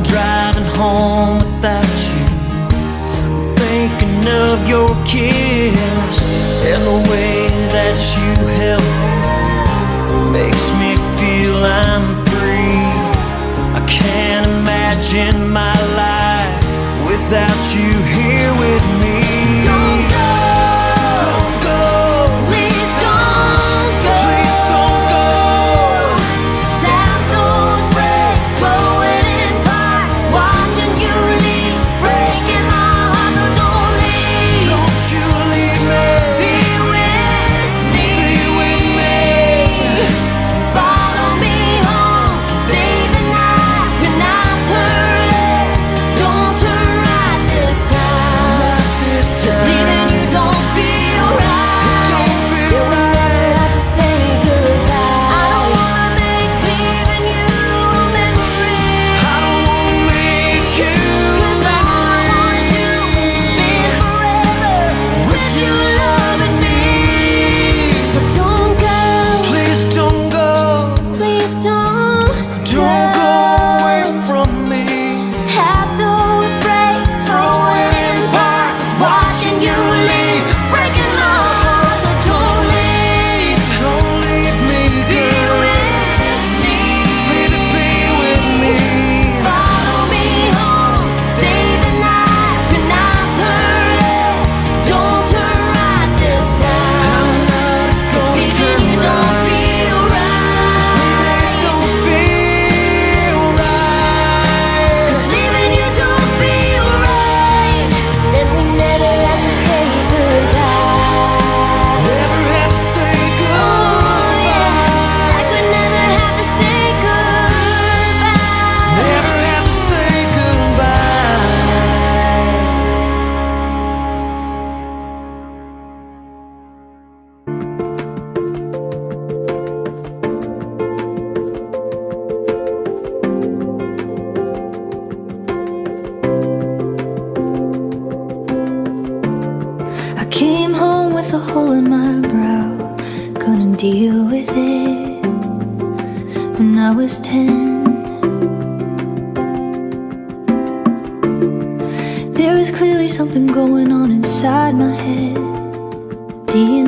driving home without you, I'm thinking of your kiss, and the way that you held me makes me feel I'm free. I can't imagine my life without you here with me. Don't go, don't go, please don't go. please don't go. Tap those brakes, throw it in parks, watching you leave, breaking my heart. So don't leave, Don't you leave me, be with me, be with me. follow me home, stay the night, can I turn left, don't turn right this time. Not this 'Cause time. leaving you don't feel right. Don't feel Yeah, we right. never have to say goodbye. I don't wanna make leaving you a memory. I don't wanna make you 'Cause all I wanna do is spend forever with you loving me. So don't go, please don't go, please don't don't go away from me. Tap those brakes, throw it in parks, watching you leave, breaking my heart. So don't leave, Don't leave me, be girl. with me, Baby, be with me. follow me home, stay the night, can I turn left, don't turn right this time. I'm not 'Cause gonna leaving turn you don't right. feel right. Don't feel right. 'Cause leaving you don't feel right. And we never have to say goodbye. Never have to say Oh goodbye. yeah, like we never have to say goodbye. Never have to say goodbye. I came home with a hole in my brow, couldn't deal with it when I was 10. There was clearly something going on inside my head. Do you